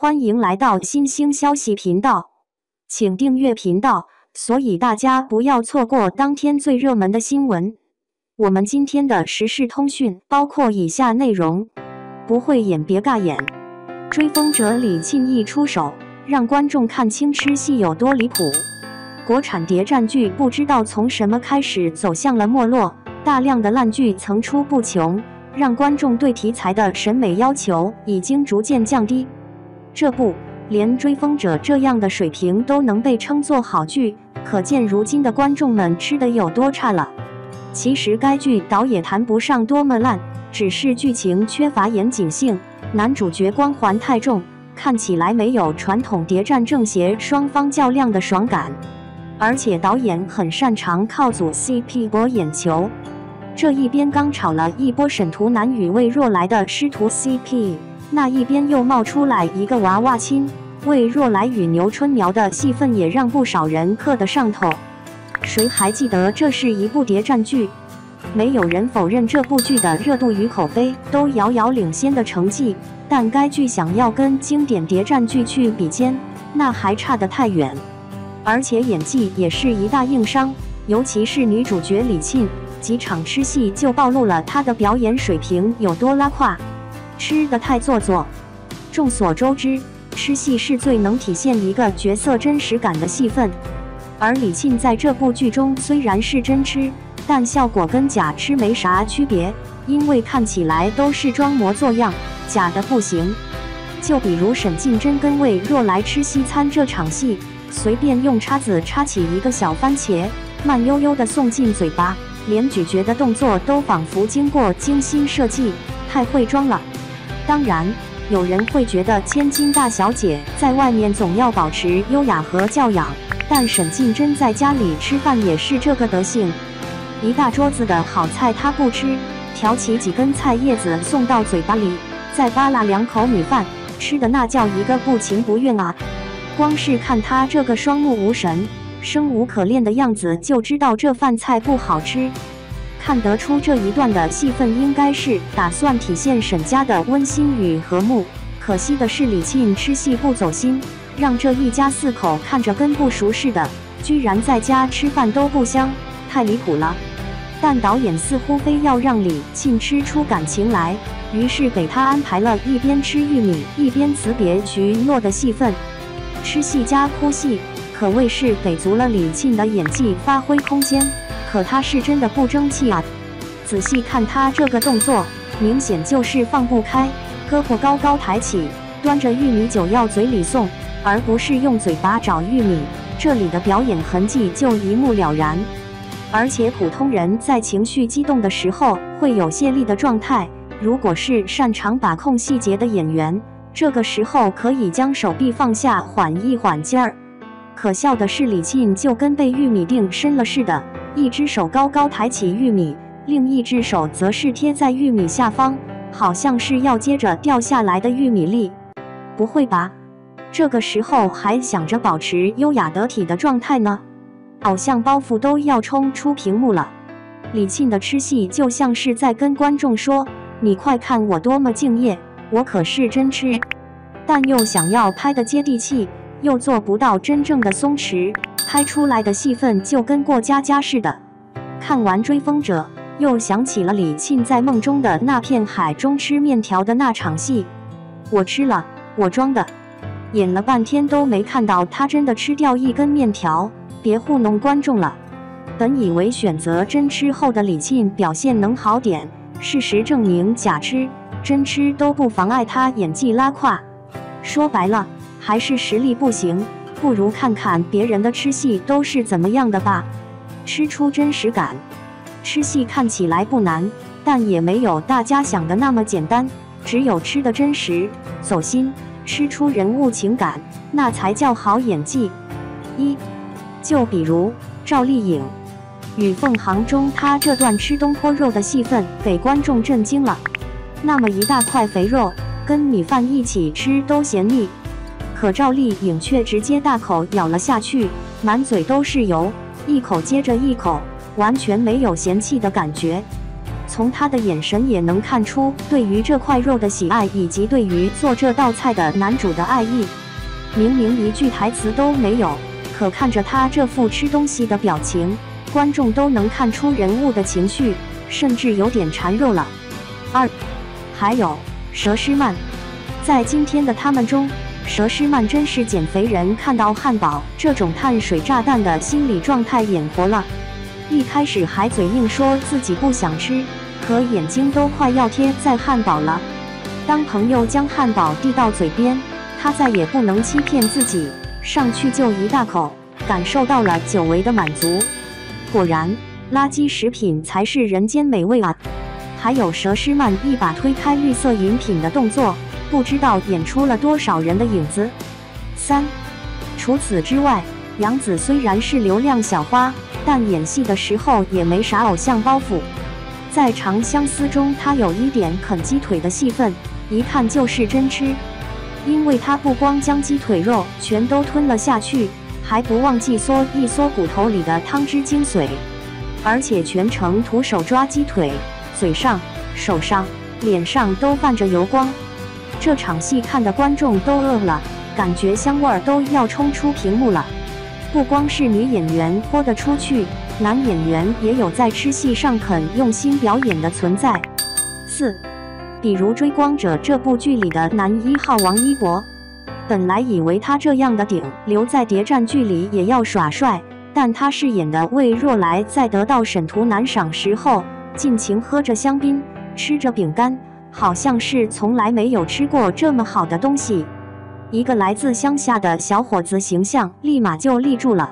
欢迎来到新兴消息频道，请订阅频道，所以大家不要错过当天最热门的新闻。我们今天的时事通讯包括以下内容：不会演别尬演，追风者李沁一出手，让观众看清吃戏有多离谱。国产谍战剧不知道从什么开始走向了没落，大量的烂剧层出不穷，让观众对题材的审美要求已经逐渐降低。这部连追风者这样的水平都能被称作好剧，可见如今的观众们吃得有多差了。其实该剧倒也谈不上多么烂，只是剧情缺乏严谨性，男主角光环太重，看起来没有传统谍战正邪双方较量的爽感。而且导演很擅长靠组 CP 博眼球，这一边刚炒了一波沈图南与魏若来的师徒 CP， 那一边又冒出来一个娃娃亲，魏若来与牛春苗的戏份也让不少人嗑得上头。谁还记得这是一部谍战剧？没有人否认这部剧的热度与口碑都遥遥领先的成绩，但该剧想要跟经典谍战剧去比肩，那还差得太远。而且演技也是一大硬伤，尤其是女主角李沁，几场吃戏就暴露了她的表演水平有多拉胯，吃得太做作。众所周知，吃戏是最能体现一个角色真实感的戏份，而李沁在这部剧中虽然是真吃，但效果跟假吃没啥区别，因为看起来都是装模作样，假的不行。就比如沈静珍跟魏若来吃西餐这场戏，随便用叉子插起一个小番茄，慢悠悠地送进嘴巴，连咀嚼的动作都仿佛经过精心设计，太会装了。当然，有人会觉得千金大小姐在外面总要保持优雅和教养，但沈静珍在家里吃饭也是这个德行，一大桌子的好菜她不吃，挑起几根菜叶子送到嘴巴里，再扒拉2口米饭，吃的那叫一个不情不愿啊。光是看他这个双目无神、生无可恋的样子，就知道这饭菜不好吃。看得出这一段的戏份应该是打算体现沈家的温馨与和睦，可惜的是李沁吃戏不走心，让这一家4口看着跟不熟似的，居然在家吃饭都不香，太离谱了。但导演似乎非要让李沁吃出感情来，于是给他安排了一边吃玉米一边辞别许诺的戏份。吃戏加哭戏，可谓是给足了李沁的演技发挥空间，可他是真的不争气啊！仔细看他这个动作，明显就是放不开，胳膊高高抬起，端着玉米酒要嘴里送，而不是用嘴巴找玉米，这里的表演痕迹就一目了然。而且普通人在情绪激动的时候会有泄力的状态，如果是擅长把控细节的演员，这个时候可以将手臂放下，缓一缓劲儿。可笑的是，李沁就跟被玉米定身了似的，一只手高高抬起玉米，另一只手则是贴在玉米下方，好像是要接着掉下来的玉米粒。不会吧？这个时候还想着保持优雅得体的状态呢？偶像包袱都要冲出屏幕了。李沁的吃戏就像是在跟观众说：“你快看我多么敬业。”我可是真吃，但又想要拍的接地气，又做不到真正的松弛，拍出来的戏份就跟过家家似的。看完《追风者》，又想起了李沁在梦中的那片海中吃面条的那场戏。我吃了，我装的，演了半天都没看到他真的吃掉一根面条，别糊弄观众了。本以为选择真吃后的李沁表现能好点，事实证明假吃真吃都不妨碍他演技拉胯。说白了，还是实力不行，不如看看别人的吃戏都是怎么样的吧，吃出真实感。吃戏看起来不难，但也没有大家想的那么简单，只有吃的真实、走心，吃出人物情感，那才叫好演技。就比如赵丽颖与凤航中，她这段吃东坡肉的戏份给观众震惊了。那么一大块肥肉跟米饭一起吃都嫌腻，可赵丽颖却直接大口咬了下去，满嘴都是油，一口接着一口，完全没有嫌弃的感觉。从他的眼神也能看出对于这块肉的喜爱，以及对于做这道菜的男主的爱意。明明一句台词都没有，可看着他这副吃东西的表情，观众都能看出人物的情绪，甚至有点馋肉了。2. 还有佘诗曼，在今天的他们中，佘诗曼真是减肥人看到汉堡这种碳水炸弹的心理状态演活了。一开始还嘴硬说自己不想吃，可眼睛都快要贴在汉堡了。当朋友将汉堡递到嘴边，他再也不能欺骗自己，上去就一大口，感受到了久违的满足。果然，垃圾食品才是人间美味啊！还有佘诗曼一把推开绿色饮品的动作，不知道演出了多少人的影子。3. 除此之外，杨紫虽然是流量小花，但演戏的时候也没啥偶像包袱。在《长相思》中，她有一点啃鸡腿的戏份，一看就是真吃。因为她不光将鸡腿肉全都吞了下去，还不忘记嗦一嗦骨头里的汤汁精髓，而且全程徒手抓鸡腿，嘴上、手上、脸上都泛着油光。这场戏看的观众都饿了，感觉香味儿都要冲出屏幕了。不光是女演员豁得出去，男演员也有在吃戏上肯用心表演的存在。4. 比如《追光者》这部剧里的男1号王一博，本来以为他这样的顶留在谍战剧里也要耍帅，但他饰演的魏若来在得到沈图男赏识后，尽情喝着香槟，吃着饼干，好像是从来没有吃过这么好的东西。一个来自乡下的小伙子形象立马就立住了。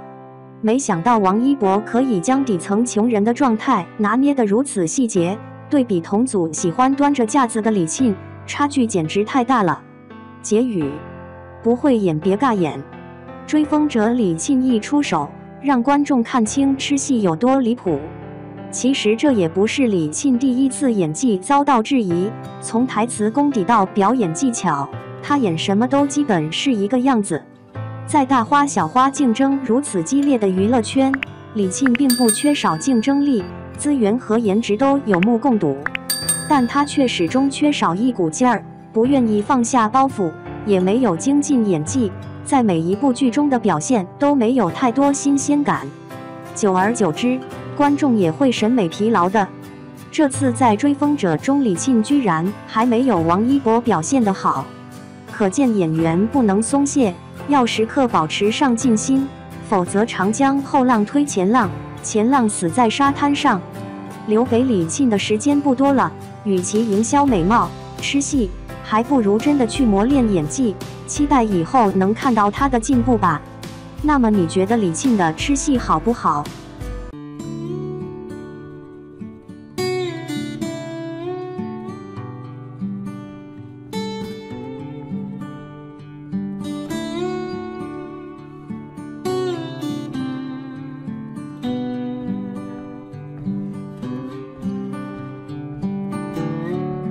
没想到王一博可以将底层穷人的状态拿捏得如此细节，对比同组喜欢端着架子的李沁，差距简直太大了。结语：不会演别尬演。追风者李沁一出手，让观众看清吃戏有多离谱。其实这也不是李沁第一次演技遭到质疑，从台词功底到表演技巧，他演什么都基本是一个样子。在大花小花竞争如此激烈的娱乐圈，李沁并不缺少竞争力，资源和颜值都有目共睹，但他却始终缺少一股劲儿，不愿意放下包袱，也没有精进演技，在每一部剧中的表现都没有太多新鲜感，久而久之，观众也会审美疲劳的。这次在《追风者》中，李沁居然还没有王一博表现得好，可见演员不能松懈，要时刻保持上进心，否则长江后浪推前浪，前浪死在沙滩上。留给李沁的时间不多了，与其营销美貌、吃戏，还不如真的去磨练演技，期待以后能看到她的进步吧。那么你觉得李沁的吃戏好不好？